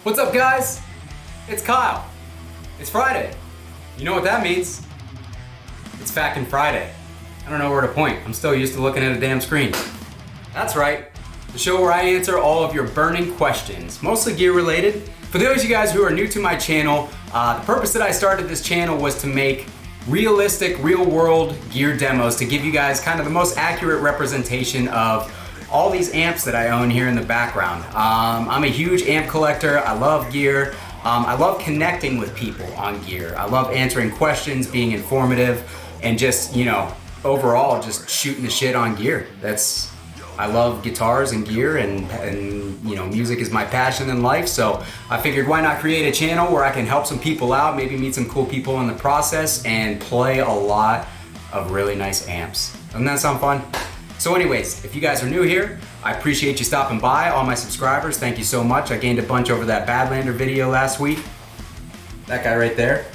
What's up, guys? It's Kyle. It's Friday. You know what that means? It's FAQ'n Friday. I don't know where to point. I'm still used to looking at a damn screen. That's right. The show where I answer all of your burning questions, mostly gear related. For those of you guys who are new to my channel, the purpose that I started this channel was to make realistic, real world gear demos to give you guys kind of the most accurate representation of all these amps that I own here in the background. I'm a huge amp collector. I love gear. I love connecting with people on gear. I love answering questions, being informative, and just, you know, overall just shooting the shit on gear. I love guitars and gear, and you know, music is my passion in life, so I figured why not create a channel where I can help some people out, maybe meet some cool people in the process, and play a lot of really nice amps. Doesn't that sound fun? So anyways, if you guys are new here, I appreciate you stopping by. All my subscribers, thank you so much. I gained a bunch over that Badlander video last week. That guy right there.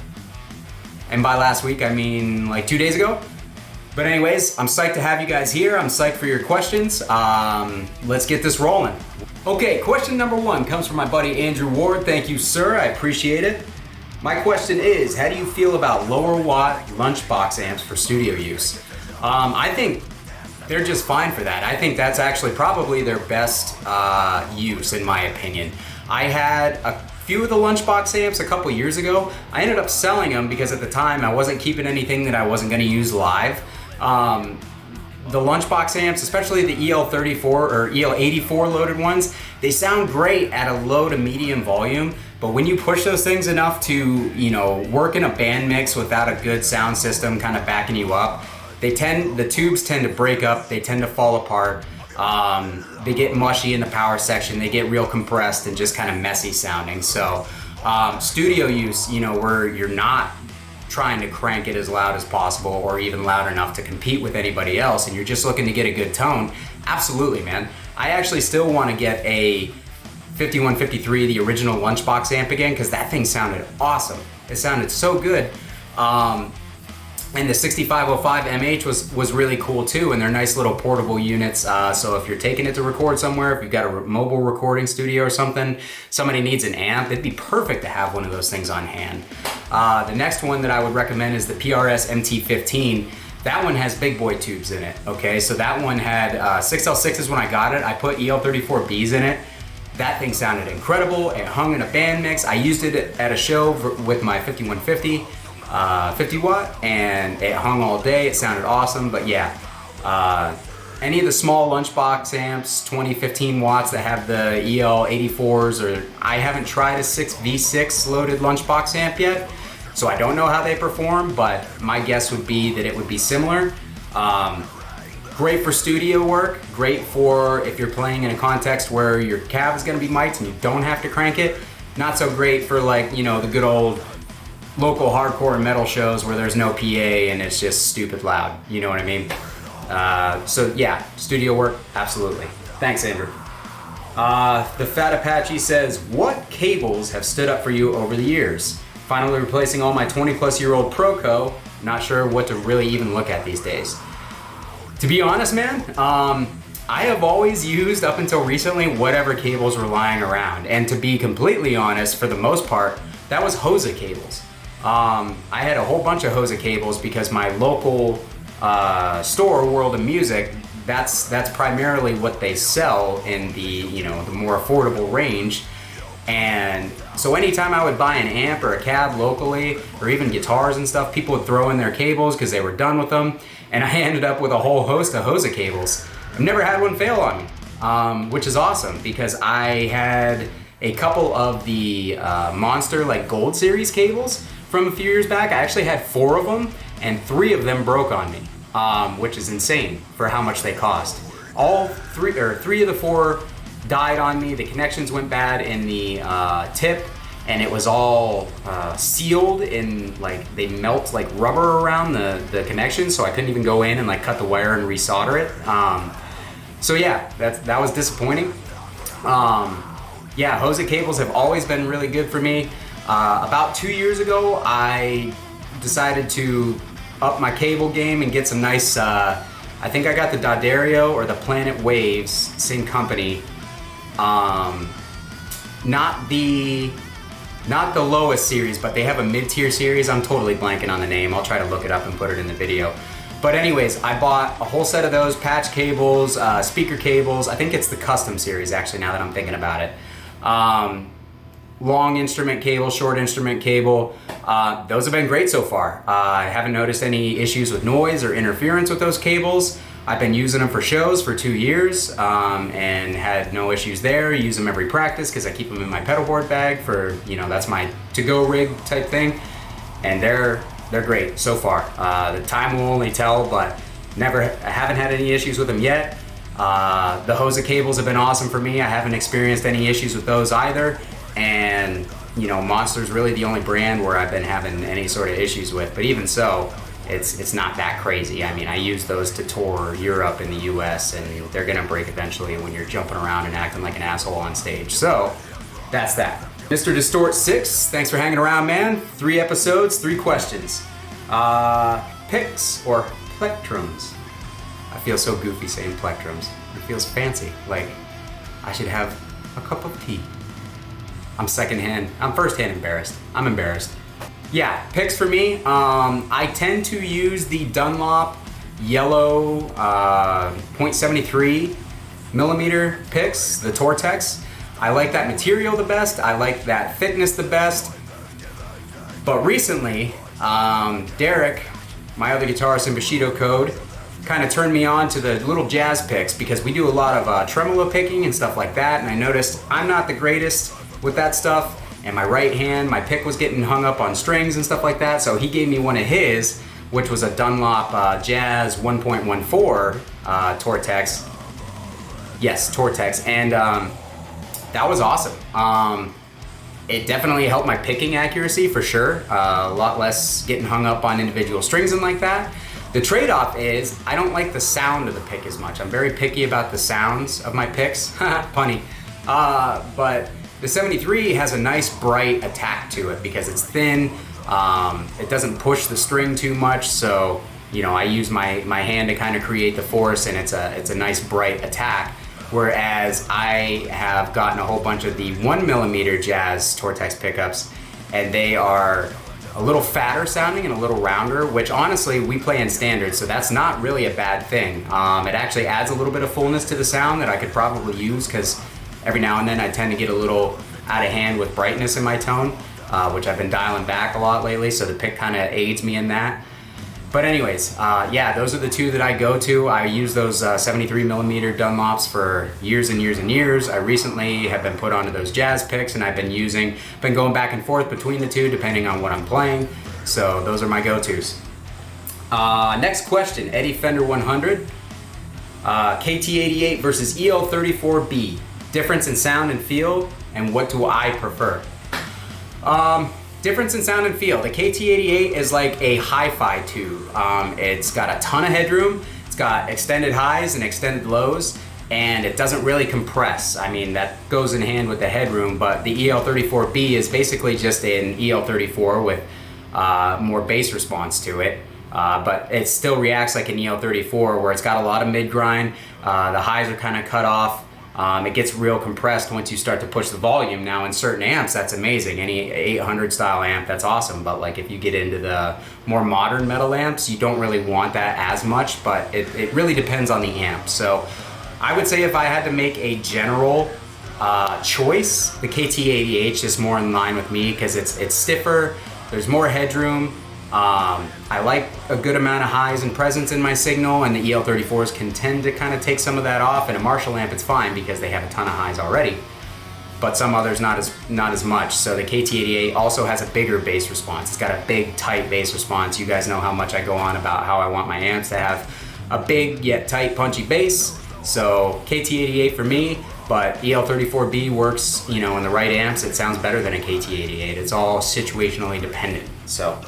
And by last week, I mean like 2 days ago. But anyways, I'm psyched to have you guys here. I'm psyched for your questions. Let's get this rolling. Okay, question number one comes from my buddy Andrew Ward. Thank you, sir, I appreciate it. My question is, how do you feel about lower watt Lunchbox amps for studio use? I think they're just fine for that. I think that's actually probably their best use, in my opinion. I had a few of the Lunchbox amps a couple years ago. I ended up selling them because at the time I wasn't keeping anything that I wasn't gonna use live. The Lunchbox amps, especially the EL34 or EL84 loaded ones, they sound great at a low to medium volume, but when you push those things enough to, you know, work in a band mix without a good sound system kind of backing you up, the tubes tend to break up, they tend to fall apart, they get mushy in the power section, they get real compressed and just kind of messy sounding. So studio use, you know, where you're not trying to crank it as loud as possible or even loud enough to compete with anybody else and you're just looking to get a good tone, absolutely, man. I actually still want to get a 5153, the original Lunchbox amp again, because that thing sounded awesome. It sounded so good. And the 6505 MH was really cool too, and they're nice little portable units. So if you're taking it to record somewhere, if you've got a mobile recording studio or something, somebody needs an amp, it'd be perfect to have one of those things on hand. The next one that I would recommend is the PRS MT15. That one has big boy tubes in it, okay? So that one had 6L6s when I got it. I put EL34Bs in it. That thing sounded incredible. It hung in a band mix. I used it at a show with my 5150. 50 watt, and it hung all day. It sounded awesome. But yeah, any of the small Lunchbox amps, 20, 15 watts that have the EL84s, or I haven't tried a 6V6 loaded Lunchbox amp yet, so I don't know how they perform, but my guess would be that it would be similar. Great for studio work, great for if you're playing in a context where your cab is gonna be mic'd and you don't have to crank it. Not so great for, like, you know, the good old local hardcore and metal shows where there's no PA and it's just stupid loud, you know what I mean? So yeah, studio work, absolutely. Thanks, Andrew. The Fat Apache says, what cables have stood up for you over the years? Finally replacing all my 20-plus-year-old Proco, not sure what to really even look at these days. To be honest, man, I have always used, up until recently, whatever cables were lying around. And to be completely honest, for the most part, that was Hosa cables. I had a whole bunch of Hosa cables because my local store, World of Music, that's primarily what they sell in the, you know, the more affordable range. And so anytime I would buy an amp or a cab locally, or even guitars and stuff, people would throw in their cables because they were done with them, and I ended up with a whole host of Hosa cables. I've never had one fail on me, which is awesome because I had a couple of the Monster, like, Gold Series cables from a few years back. I actually had 4 of them, and 3 of them broke on me, which is insane for how much they cost. Three of the 4 died on me. The connections went bad in the tip, and it was all sealed in, like, they melt like rubber around the connection, so I couldn't even go in and like cut the wire and resolder it. So yeah, that was disappointing. Yeah, Hosa cables have always been really good for me. About 2 years ago, I decided to up my cable game and get some nice, I think I got the D'Addario or the Planet Waves, same company. not the lowest series, but they have a mid-tier series. I'm totally blanking on the name. I'll try to look it up and put it in the video. But anyways, I bought a whole set of those patch cables, speaker cables. I think it's the custom series actually, now that I'm thinking about it. Long instrument cable, short instrument cable. Those have been great so far. I haven't noticed any issues with noise or interference with those cables. I've been using them for shows for 2 years and had no issues there. Use them every practice because I keep them in my pedal board bag for, you know, that's my to-go rig type thing. And they're great so far. The time will only tell, but I haven't had any issues with them yet. The Hosa cables have been awesome for me. I haven't experienced any issues with those either. And you know, Monster's really the only brand where I've been having any sort of issues with, but even so, it's not that crazy. I mean, I use those to tour Europe and the US, and they're gonna break eventually when you're jumping around and acting like an asshole on stage. So that's that. Mr. Distort 6, thanks for hanging around, man. 3 episodes, 3 questions. Picks or plectrums? I feel so goofy saying plectrums. It feels fancy, like I should have a cup of tea. I'm first-hand embarrassed. I'm embarrassed. Yeah, picks for me. I tend to use the Dunlop yellow 0.73 millimeter picks, the Tortex. I like that material the best. I like that thickness the best. But recently, Derrick, my other guitarist in Bushido Code, kind of turned me on to the little jazz picks because we do a lot of tremolo picking and stuff like that. And I noticed I'm not the greatest with that stuff. And my right hand, my pick was getting hung up on strings and stuff like that. So he gave me one of his, which was a Dunlop Jazz 1.14 Tortex. Yes, Tortex. And that was awesome. It definitely helped my picking accuracy for sure. A lot less getting hung up on individual strings and like that. The trade-off is I don't like the sound of the pick as much. I'm very picky about the sounds of my picks. Punny. But the 73 has a nice bright attack to it because it's thin. It doesn't push the string too much, so you know I use my hand to kind of create the force, and it's a nice bright attack. Whereas I have gotten a whole bunch of the 1mm Jazz Tortex pickups, and they are a little fatter sounding and a little rounder, which honestly we play in standard, so that's not really a bad thing. It actually adds a little bit of fullness to the sound that I could probably use because every now and then I tend to get a little out of hand with brightness in my tone, which I've been dialing back a lot lately, so the pick kind of aids me in that. But anyways, yeah, those are the 2 that I go to. I use those 73mm Dunlops for years and years and years. I recently have been put onto those jazz picks, and I've been going back and forth between the 2 depending on what I'm playing. So those are my go-tos. Next question, Eddie Fender 100. KT88 versus EL34B. Difference in sound and feel, and what do I prefer? Difference in sound and feel. The KT88 is like a hi-fi tube. It's got a ton of headroom, it's got extended highs and extended lows, and it doesn't really compress. I mean, that goes in hand with the headroom, but the EL34B is basically just an EL34 with more bass response to it. But it still reacts like an EL34 where it's got a lot of mid-grind, the highs are kind of cut off. It gets real compressed once you start to push the volume. Now in certain amps, that's amazing. Any 800 style amp, that's awesome. But like if you get into the more modern metal amps, you don't really want that as much, but it really depends on the amp. So I would say if I had to make a general choice, the KT88 is just more in line with me because it's stiffer, there's more headroom. I like a good amount of highs and presence in my signal, and the EL34s can tend to kind of take some of that off. In a Marshall amp, it's fine because they have a ton of highs already, but some others not as much. So the KT88 also has a bigger bass response. It's got a big, tight bass response. You guys know how much I go on about how I want my amps to have a big yet tight, punchy bass. So KT88 for me, but EL34B works, you know, in the right amps. It sounds better than a KT88. It's all situationally dependent. So.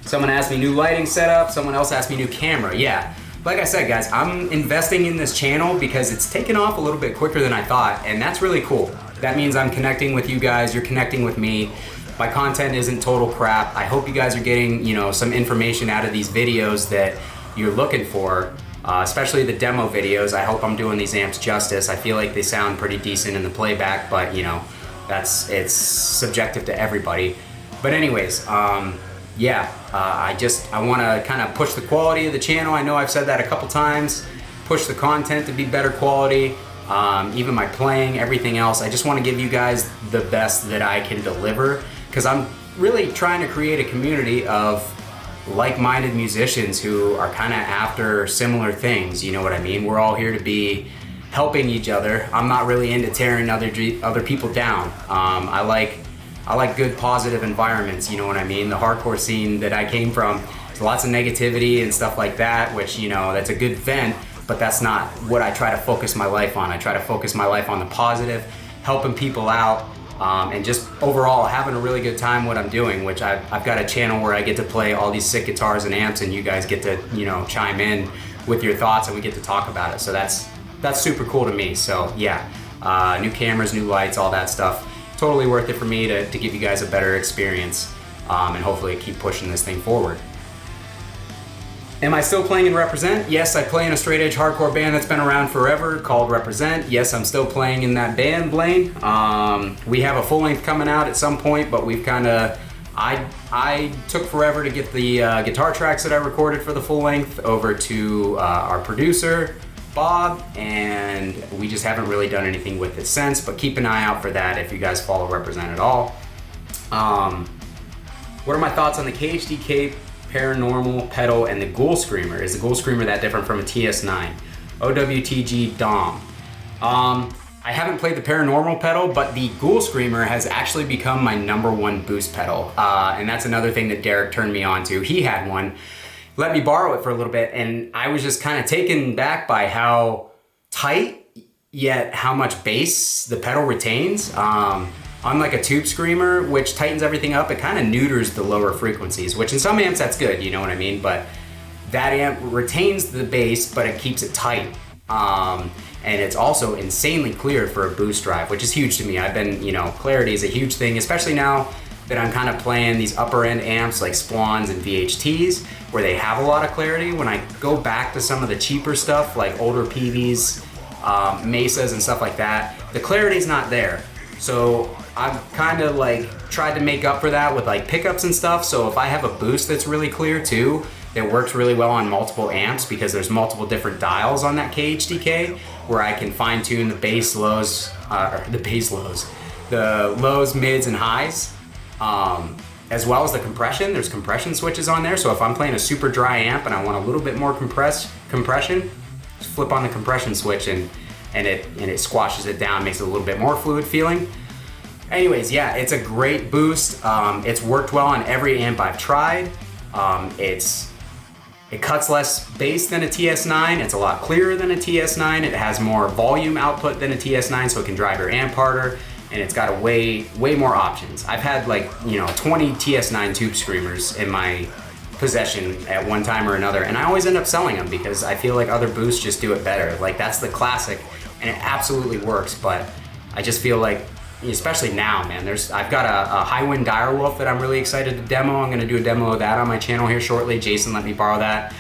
Someone asked me new lighting setup, someone else asked me new camera. Yeah, like I said guys, I'm investing in this channel because it's taken off a little bit quicker than I thought, and that's really cool. That means I'm connecting with you guys, you're connecting with me. My content isn't total crap. I hope you guys are getting, you know, some information out of these videos that you're looking for. especially the demo videos. I hope I'm doing these amps justice. I feel like they sound pretty decent in the playback, but you know, it's subjective to everybody. But anyways, yeah, I want to kind of push the quality of the channel. I know I've said that a couple times. Push the content to be better quality, even my playing, everything else. I just want to give you guys the best that I can deliver, because I'm really trying to create a community of like-minded musicians who are kind of after similar things, you know what I mean? We're all here to be helping each other. I'm not really into tearing other people down. I like good positive environments, you know what I mean? The hardcore scene that I came from, there's lots of negativity and stuff like that, which, you know, that's a good vent, but that's not what I try to focus my life on. I try to focus my life on the positive, helping people out, and just overall having a really good time what I'm doing, which I've got a channel where I get to play all these sick guitars and amps, and you guys get to, you know, chime in with your thoughts and we get to talk about it. So that's super cool to me. So yeah, new cameras, new lights, all that stuff. Totally worth it for me to give you guys a better experience, and hopefully keep pushing this thing forward. Am I still playing in Represent? Yes, I play in a straight edge hardcore band that's been around forever called Represent. Yes, I'm still playing in that band, Blaine. We have a full length coming out at some point, but we've kind of, I took forever to get the guitar tracks that I recorded for the full length over to our producer, Bob, and we just haven't really done anything with it since, but keep an eye out for that if you guys follow Represent at all. What are my thoughts on the KHDK Paranormal pedal and the Ghoul Screamer? Is the Ghoul Screamer that different from a TS9? OWTG Dom. I haven't played the Paranormal pedal, but the Ghoul Screamer has actually become my #1 boost pedal, and that's another thing that Derrick turned me on to. He had one, let me borrow it for a little bit, and I was just kind of taken back by how tight yet how much bass the pedal retains. Unlike a tube screamer, which tightens everything up, it kind of neuters the lower frequencies, which in some amps that's good, you know what I mean? But that amp retains the bass, but it keeps it tight. And it's also insanely clear for a boost drive, which is huge to me. I've been, you know, clarity is a huge thing, especially now that I'm kind of playing these upper end amps like Splons and VHTs, where they have a lot of clarity. When I go back to some of the cheaper stuff, like older PVs, Mesas and stuff like that, the clarity's not there. So I've kind of like tried to make up for that with like pickups and stuff. So if I have a boost that's really clear too, that works really well on multiple amps, because there's multiple different dials on that KHDK where I can fine tune the bass lows, the lows, mids, and highs, as well as the compression. There's compression switches on there. So if I'm playing a super dry amp and I want a little bit more compression, just flip on the compression switch and it squashes it down, makes it a little bit more fluid feeling. Anyways, yeah, it's a great boost. It's worked well on every amp I've tried. It cuts less bass than a TS9. It's a lot clearer than a TS9. It has more volume output than a TS9, so it can drive your amp harder. And it's got way more options. I've had like, you know, 20 TS9 tube screamers in my possession at one time or another, and I always end up selling them because I feel like other boosts just do it better. Like, that's the classic, and it absolutely works. But I just feel like, especially now, man, I've got a high wind Direwolf that I'm really excited to demo. I'm gonna do a demo of that on my channel here shortly. Jason let me borrow that.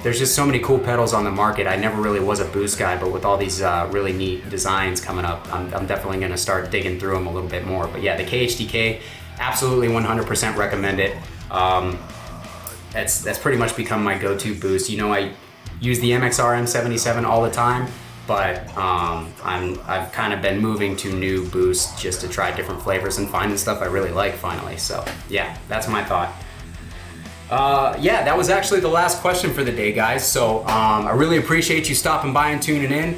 There's just so many cool pedals on the market. I never really was a boost guy, but with all these really neat designs coming up, I'm definitely gonna start digging through them a little bit more. But yeah, the KHDK, absolutely 100% recommend it. That's pretty much become my go-to boost. You know, I use the MXR M77 all the time, but I've kind of been moving to new boosts just to try different flavors and find the stuff I really like finally. So yeah, that's my thought. Yeah, that was actually the last question for the day, guys. So I really appreciate you stopping by and tuning in.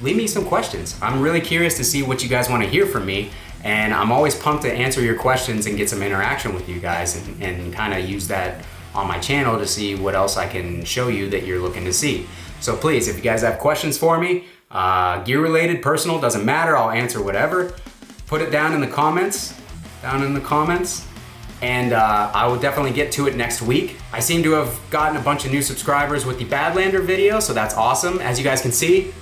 Leave me some questions. I'm really curious to see what you guys want to hear from me, and I'm always pumped to answer your questions and get some interaction with you guys, and kind of use that on my channel to see what else I can show you that you're looking to see. So please, if you guys have questions for me, gear related, personal, doesn't matter, I'll answer whatever. Put it down in the comments, and I will definitely get to it next week. I seem to have gotten a bunch of new subscribers with the Badlander video, so that's awesome. As you guys can see,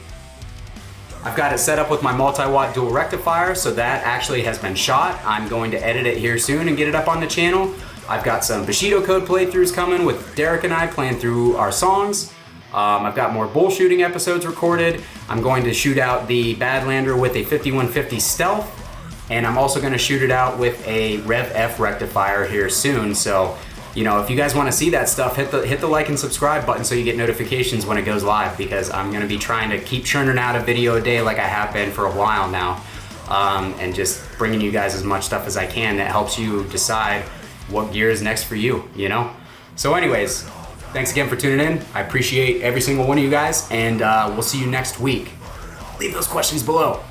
I've got it set up with my multi-watt dual rectifier, so that actually has been shot. I'm going to edit it here soon and get it up on the channel. I've got some Bushido code playthroughs coming with Derrick and I playing through our songs. I've got more bull shooting episodes recorded. I'm going to shoot out the Badlander with a 5150 Stealth, and I'm also gonna shoot it out with a Rev F rectifier here soon. So, you know, if you guys wanna see that stuff, hit the like and subscribe button so you get notifications when it goes live, because I'm gonna be trying to keep churning out a video a day like I have been for a while now, and just bringing you guys as much stuff as I can that helps you decide what gear is next for you, you know? So anyways, thanks again for tuning in. I appreciate every single one of you guys, and we'll see you next week. Leave those questions below.